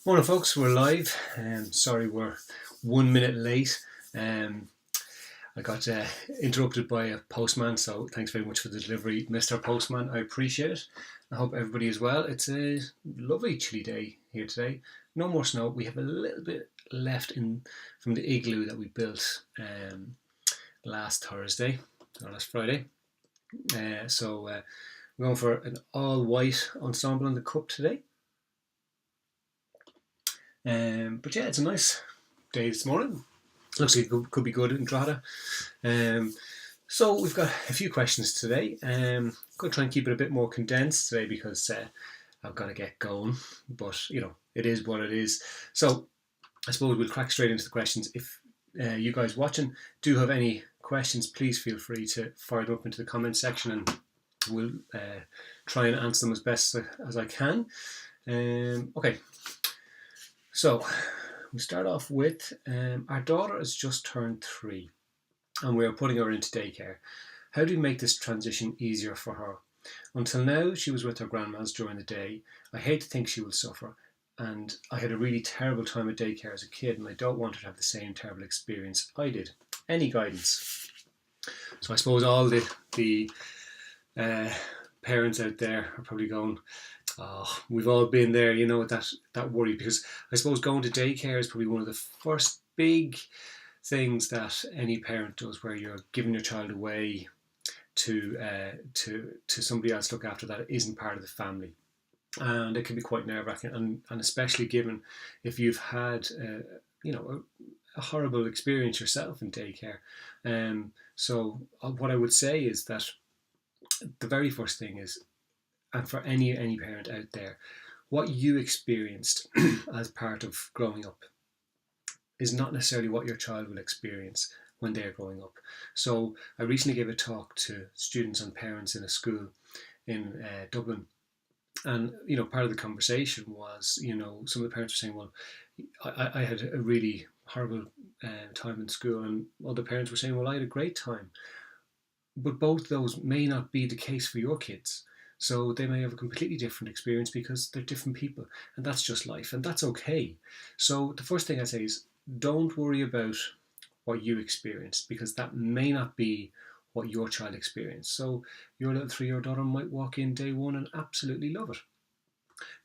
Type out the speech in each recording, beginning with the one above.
Morning folks, we're live. Sorry we're 1 minute late. I got interrupted by a postman, so thanks very much for the delivery, Mr. Postman. I appreciate it. I hope everybody is well. It's a lovely chilly day here today. No more snow. We have a little bit left from the igloo that we built last Thursday or last Friday. So we're going for an all white ensemble on the cup today. But yeah, it's a nice day this morning. Looks like it could be good in Drogheda. So we've got a few questions today. I'm going to try and keep it a bit more condensed today because I've got to get going. But, you know, it is what it is. So I suppose we'll crack straight into the questions. If you guys watching do have any questions, please feel free to fire them up into the comment section and we'll try and answer them as best as I can. Okay. So we start off with our daughter has just turned 3 and we are putting her into daycare. How do we make this transition easier for her? Until now, she was with her grandmas during the day. I hate to think she will suffer, and I had a really terrible time at daycare as a kid, and I don't want her to have the same terrible experience I did. Any guidance? So I suppose all the parents out there are probably going, oh, we've all been there, you know, that worry, because I suppose going to daycare is probably one of the first big things that any parent does, where you're giving your child away to somebody else to look after that isn't part of the family, and it can be quite nerve-wracking, and especially given if you've had a horrible experience yourself in daycare. So what I would say is that the very first thing is, and for any parent out there, what you experienced as part of growing up is not necessarily what your child will experience when they're growing up. So I recently gave a talk to students and parents in a school in Dublin, and part of the conversation was, some of the parents were saying, well, I had a really horrible time in school, and other parents were saying, well, I had a great time. But both those may not be the case for your kids. So they may have a completely different experience because they're different people, and that's just life, and that's okay. So the first thing I say is, don't worry about what you experienced, because that may not be what your child experienced. So your little 3-year-old daughter might walk in day one and absolutely love it.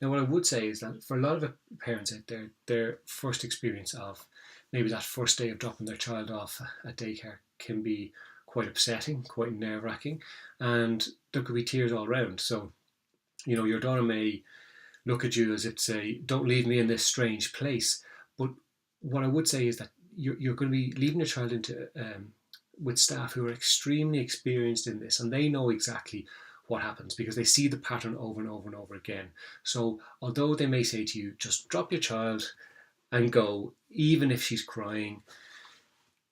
Now, what I would say is that for a lot of parents out there, their first experience of maybe that first day of dropping their child off at daycare can be quite upsetting, quite nerve-wracking, and there could be tears all around. So, your daughter may look at you as if to say, don't leave me in this strange place. But what I would say is that you're going to be leaving your child into with staff who are extremely experienced in this, and they know exactly what happens because they see the pattern over and over and over again. So although they may say to you, just drop your child and go, even if she's crying,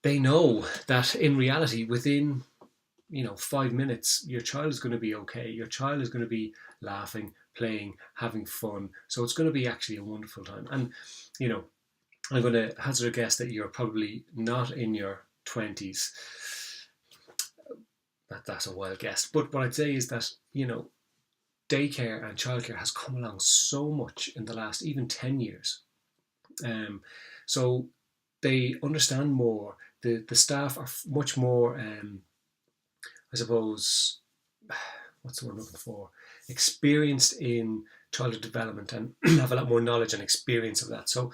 they know that in reality, within 5 minutes, your child is going to be okay. Your child is going to be laughing, playing, having fun. So it's going to be actually a wonderful time. And I'm going to hazard a guess that you're probably not in your 20s. That's a wild guess. But what I'd say is that daycare and childcare has come along so much in the last even 10 years. So they understand more. The staff are much more, I suppose, what's the word I'm looking for? Experienced in childhood development and have a lot more knowledge and experience of that. So,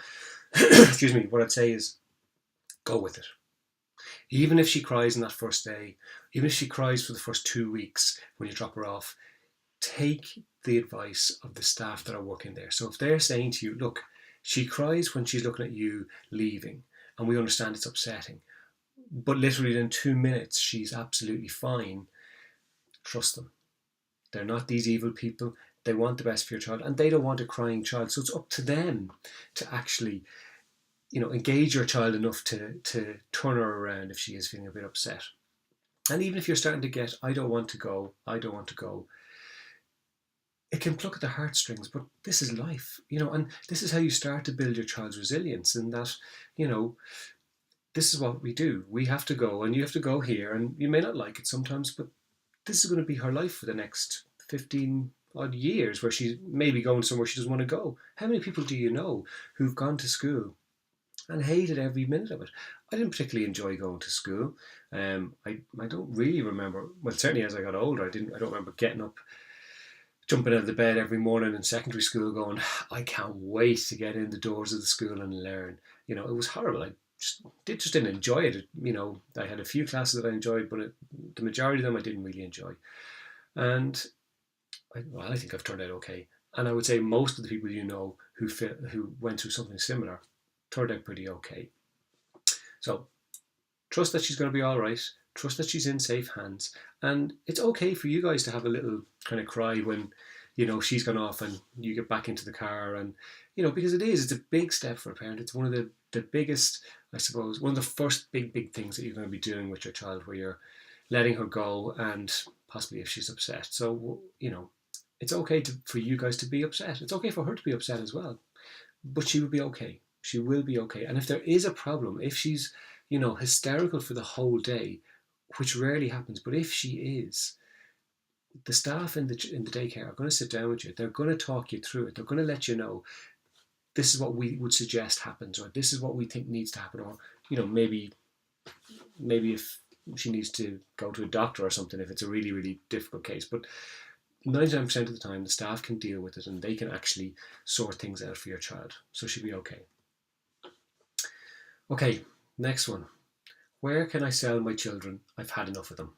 excuse me, what I'd say is go with it. Even if she cries on that first day, even if she cries for the first 2 weeks when you drop her off, take the advice of the staff that are working there. So if they're saying to you, look, she cries when she's looking at you leaving, and we understand it's upsetting, but literally in 2 minutes she's absolutely fine, trust them. They're not these evil people. They want the best for your child, and they don't want a crying child. So it's up to them to actually engage your child enough to turn her around if she is feeling a bit upset. And even if you're starting to get, I don't want to go, it can pluck at the heartstrings, but this is life, and this is how you start to build your child's resilience, in that, this is what we do. We have to go, and you have to go here, and you may not like it sometimes, but this is going to be her life for the next 15, odd years where she's maybe going somewhere she doesn't want to go. How many people do you know who've gone to school and hated every minute of it? I didn't particularly enjoy going to school. I don't really remember. Well, certainly as I got older, I don't remember getting up, jumping out of the bed every morning in secondary school, going, I can't wait to get in the doors of the school and learn. It was horrible. I just didn't enjoy it. I had a few classes that I enjoyed, but the majority of them I didn't really enjoy. And I think I've turned out okay. And I would say most of the people who went through something similar turned out pretty okay. So trust that she's going to be all right. Trust that she's in safe hands. And it's okay for you guys to have a little kind of cry when, she's gone off and you get back into the car. And, because it's a big step for a parent. It's one of the biggest, I suppose, one of the first big things that you're going to be doing with your child, where you're letting her go, and possibly if she's upset. So, it's okay for you guys to be upset. It's okay for her to be upset as well. But she will be okay. She will be okay. And if there is a problem, if she's, hysterical for the whole day, which rarely happens, but if she is, the staff in the daycare are going to sit down with you. They're going to talk you through it. They're going to let you know, this is what we would suggest happens, or this is what we think needs to happen, or maybe if she needs to go to a doctor or something, if it's a really, really difficult case. But 99% of the time, the staff can deal with it, and they can actually sort things out for your child. So she'll be okay. Okay, next one. Where can I sell my children? I've had enough of them.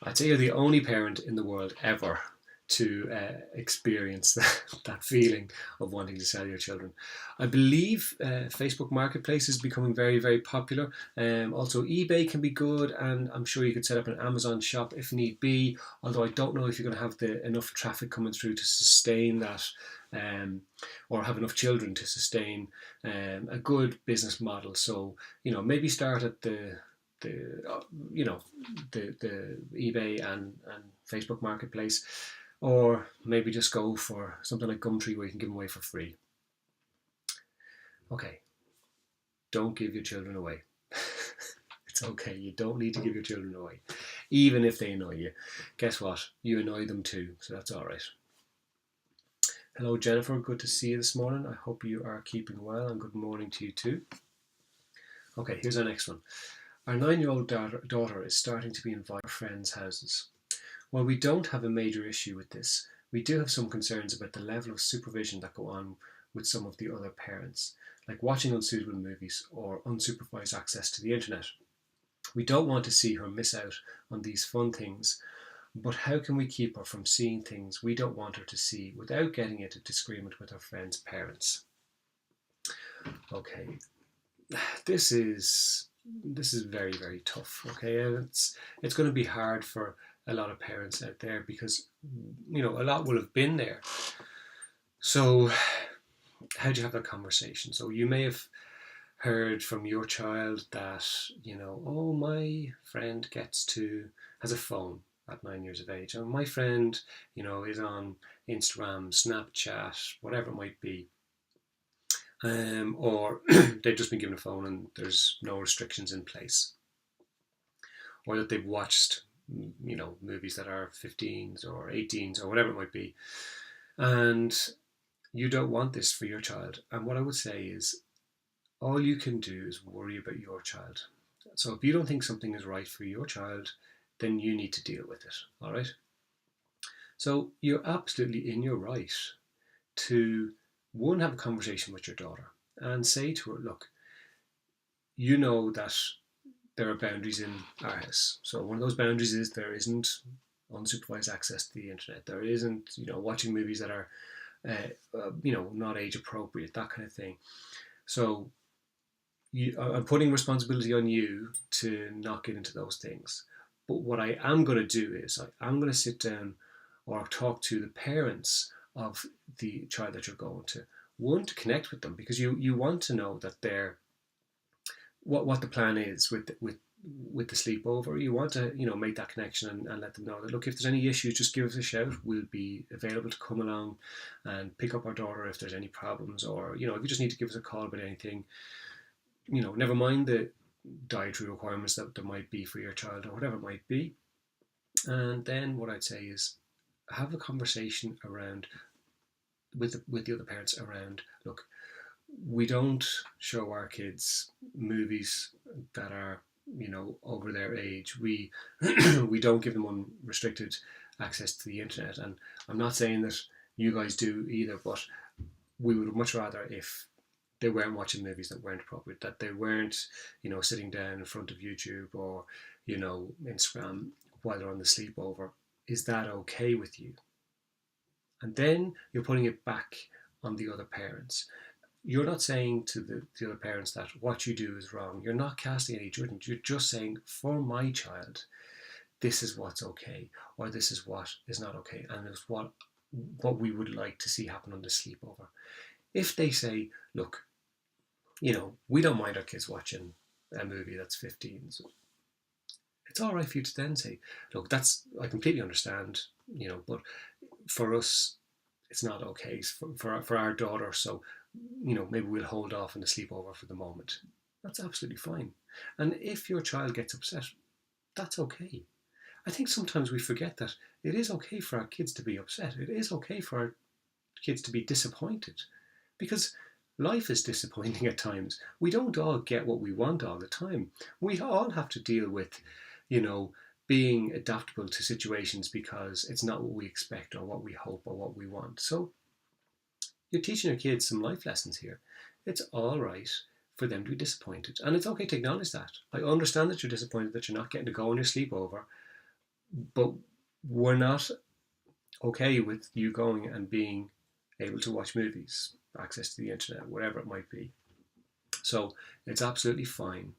I'd say you're the only parent in the world ever to experience that feeling of wanting to sell your children. I believe Facebook Marketplace is becoming very, very popular. Also, eBay can be good, and I'm sure you could set up an Amazon shop if need be, although I don't know if you're going to have enough traffic coming through to sustain that, or have enough children to sustain a good business model. So, maybe start at the eBay and Facebook Marketplace, or maybe just go for something like Gumtree where you can give them away for free. Okay, don't give your children away. It's okay, you don't need to give your children away, even if they annoy you. Guess what? You annoy them too, so that's all right. Hello Jennifer, good to see you this morning. I hope you are keeping well, and good morning to you too. Okay, here's our next one. Our 9-year-old daughter is starting to be invited to friends' houses. While we don't have a major issue with this, we do have some concerns about the level of supervision that go on with some of the other parents, like watching unsuitable movies or unsupervised access to the internet. We don't want to see her miss out on these fun things, but how can we keep her from seeing things we don't want her to see without getting into disagreement with her friends' parents? Okay, this is very, very tough. Okay, and it's going to be hard for a lot of parents out there, because a lot will have been there. So how do you have that conversation? So you may have heard from your child that oh, my friend has a phone at 9 years of age, and my friend is on Instagram, Snapchat, whatever it might be, or they've just been given a phone and there's no restrictions in place, or that they've watched movies that are 15s or 18s or whatever it might be, and you don't want this for your child. And what I would say is, all you can do is worry about your child. So if you don't think something is right for your child, then you need to deal with it. All right. So you're absolutely in your right to have a conversation with your daughter and say to her, look, that there are boundaries in our house. So one of those boundaries is there isn't unsupervised access to the internet. There isn't, watching movies that are, not age appropriate, that kind of thing. So I'm putting responsibility on you to not get into those things. But what I am going to do is I'm going to sit down or talk to the parents of the child that you're going to. One, to connect with them, because you want to know that they're what the plan is with the sleepover. You want to make that connection and let them know that, look, if there's any issues, just give us a shout. We'll be available to come along and pick up our daughter if there's any problems, or if you just need to give us a call about anything. Never mind the dietary requirements that there might be for your child or whatever it might be. And then what I'd say is have a conversation around with the other parents around, look, we don't show our kids movies that are, over their age. We we don't give them unrestricted access to the internet. And I'm not saying that you guys do either, but we would much rather if they weren't watching movies that weren't appropriate, that they weren't, sitting down in front of YouTube or, Instagram while they're on the sleepover. Is that okay with you? And then you're putting it back on the other parents. You're not saying to the other parents that what you do is wrong. You're not casting any judgment. You're just saying, for my child, this is what's okay, or this is what is not okay, and it's what we would like to see happen on the sleepover. If they say, look, we don't mind our kids watching a movie that's 15, so it's all right for you to then say, look, I completely understand, but for us, it's not okay for our daughter, so maybe we'll hold off on the sleepover for the moment. That's absolutely fine. And if your child gets upset, that's okay. I think sometimes we forget that it is okay for our kids to be upset. It is okay for our kids to be disappointed, because life is disappointing at times. We don't all get what we want all the time. We all have to deal with, being adaptable to situations because it's not what we expect or what we hope or what we want. So you're teaching your kids some life lessons here. It's all right for them to be disappointed. And it's okay to acknowledge that. I understand that you're disappointed that you're not getting to go on your sleepover, but we're not okay with you going and being able to watch movies, access to the internet, whatever it might be. So it's absolutely fine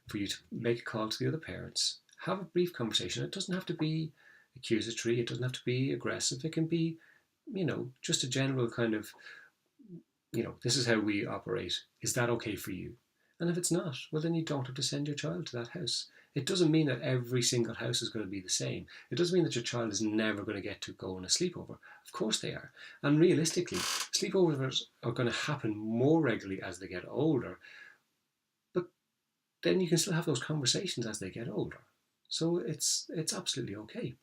for you to make a call to the other parents, have a brief conversation. It doesn't have to be accusatory, it doesn't have to be aggressive. It can be, just a general kind of, this is how we operate. Is that okay for you? And if it's not, well, then you don't have to send your child to that house. It doesn't mean that every single house is going to be the same. It doesn't mean that your child is never going to get to go on a sleepover. Of course they are. And realistically, sleepovers are going to happen more regularly as they get older. But then you can still have those conversations as they get older. So it's absolutely okay.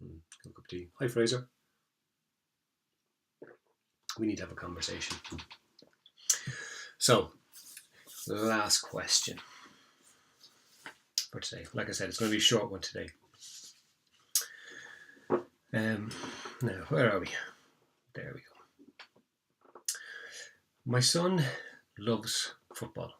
A cup of tea. Hi, Fraser. We need to have a conversation. So, last question for today. Like I said, it's going to be a short one today. Now, where are we? There we go. My son loves football.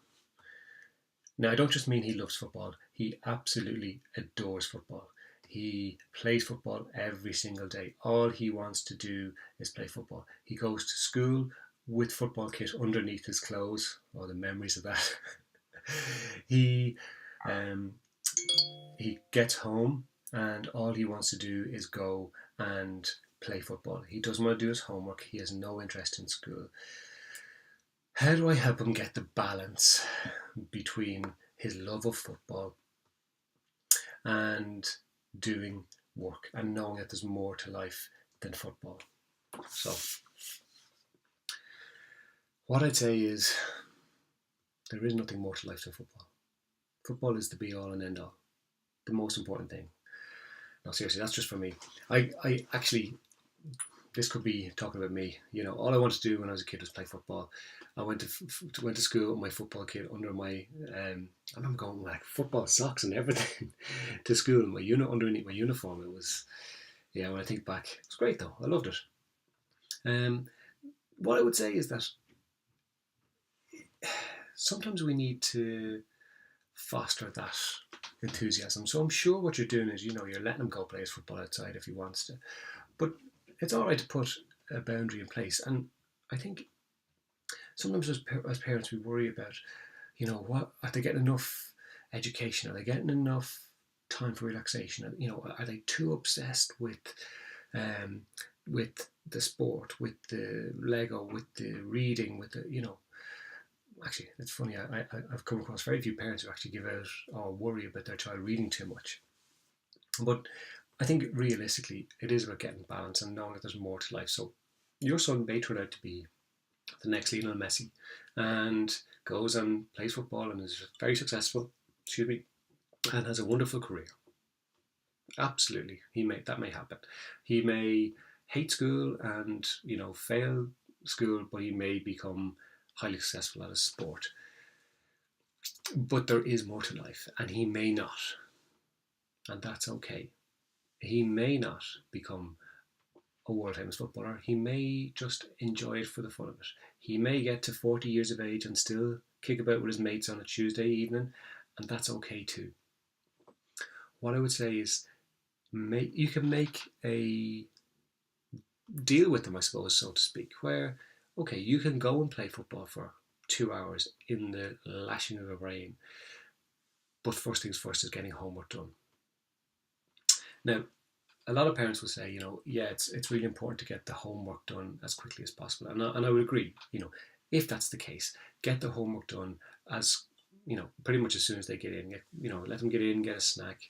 Now, I don't just mean he loves football. He absolutely adores football. He plays football every single day. All he wants to do is play football. He goes to school with football kit underneath his clothes. Oh, the memories of that. He gets home and all he wants to do is go and play football. He doesn't want to do his homework. He has no interest in school. How do I help him get the balance between his love of football and doing work and knowing that there's more to life than football? So what I'd say is there is nothing more to life than football. Football is the be all and end all, the most important thing. No, seriously, that's just for me. I actually, this could be talking about me. All I wanted to do when I was a kid was play football. I went to school with my football kit under my, I remember going with like football socks and everything to school. Underneath my uniform. It was, when I think back, it was great though. I loved it. What I would say is that sometimes we need to foster that enthusiasm. So I'm sure what you're doing is, you're letting him go play his football outside if he wants to. But it's all right to put a boundary in place. And I think sometimes as parents we worry about, what are they getting enough education? Are they getting enough time for relaxation? Are they too obsessed with the sport, with the Lego, with the reading, with the Actually, it's funny. I've come across very few parents who actually give out or worry about their child reading too much. But I think realistically, it is about getting balance and knowing that there's more to life. So your son may turn out to be the next Lionel Messi and goes and plays football and is very successful, and has a wonderful career. Absolutely, that may happen. He may hate school and fail school, but he may become highly successful at a sport. But there is more to life, and he may not, and that's okay. He may not become a world famous footballer. He may just enjoy it for the fun of it. He may get to 40 years of age and still kick about with his mates on a Tuesday evening, and that's okay too. What I would say is, you can make a deal with them, I suppose, so to speak, where, okay, you can go and play football for 2 hours in the lashing of the rain, but first things first is getting homework done. Now, a lot of parents will say, yeah, it's really important to get the homework done as quickly as possible, and I would agree. If that's the case, get the homework done as pretty much as soon as they get in. Let them get in, get a snack,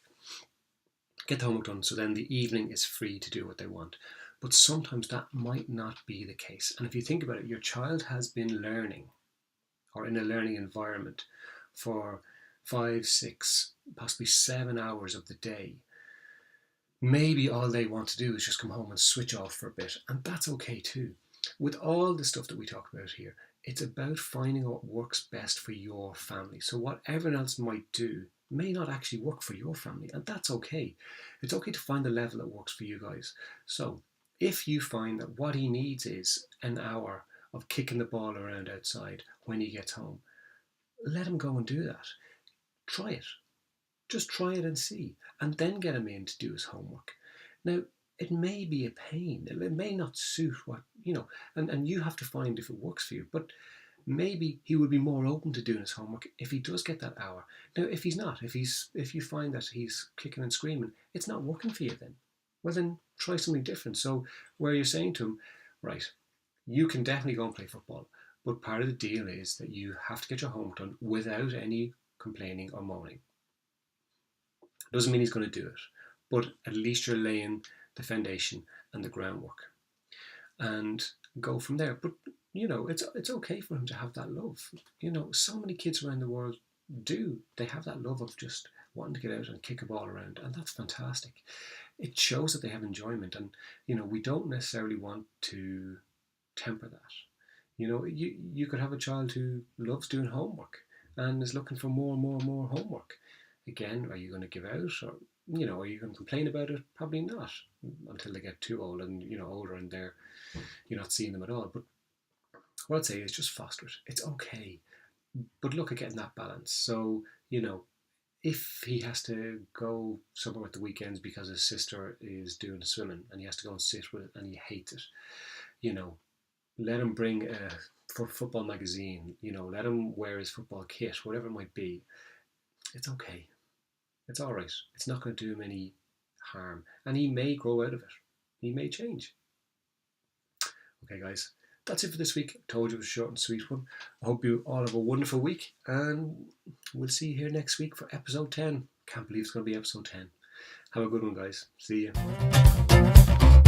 get the homework done, so then the evening is free to do what they want. But sometimes that might not be the case. And if you think about it, your child has been learning or in a learning environment for 5, 6, possibly 7 hours of the day. Maybe all they want to do is just come home and switch off for a bit. And that's okay too. With all the stuff that we talk about here, it's about finding what works best for your family. So what everyone else might do may not actually work for your family, and that's okay. It's okay to find the level that works for you guys. So if you find that what he needs is an hour of kicking the ball around outside when he gets home, let him go and do that. Try it. Just try it and see, and then get him in to do his homework. Now, it may be a pain. It may not suit what, and you have to find if it works for you, but maybe he would be more open to doing his homework if he does get that hour. Now, if he's not, if you find that he's kicking and screaming, it's not working for you then. Well, then try something different. So where you're saying to him, right, you can definitely go and play football, but part of the deal is that you have to get your homework done without any complaining or moaning. Doesn't mean he's going to do it, but at least you're laying the foundation and the groundwork, and go from there. But it's okay for him to have that love. So many kids around the world do. They have that love of just wanting to get out and kick a ball around, and that's fantastic. It shows that they have enjoyment, and we don't necessarily want to temper that. You could have a child who loves doing homework and is looking for more and more and more homework. Again, are you going to give out, or are you going to complain about it? Probably not, until they get too old and older, and you're not seeing them at all. But what I'd say is just foster it. It's okay, but look at getting that balance. So if he has to go somewhere at the weekends because his sister is doing swimming and he has to go and sit with it and he hates it, let him bring a football magazine. Let him wear his football kit, whatever it might be. It's okay. It's all right. It's not going to do him any harm. And he may grow out of it. He may change. Okay, guys. That's it for this week. I told you it was a short and sweet one. I hope you all have a wonderful week. And we'll see you here next week for episode 10. Can't believe it's going to be episode 10. Have a good one, guys. See you.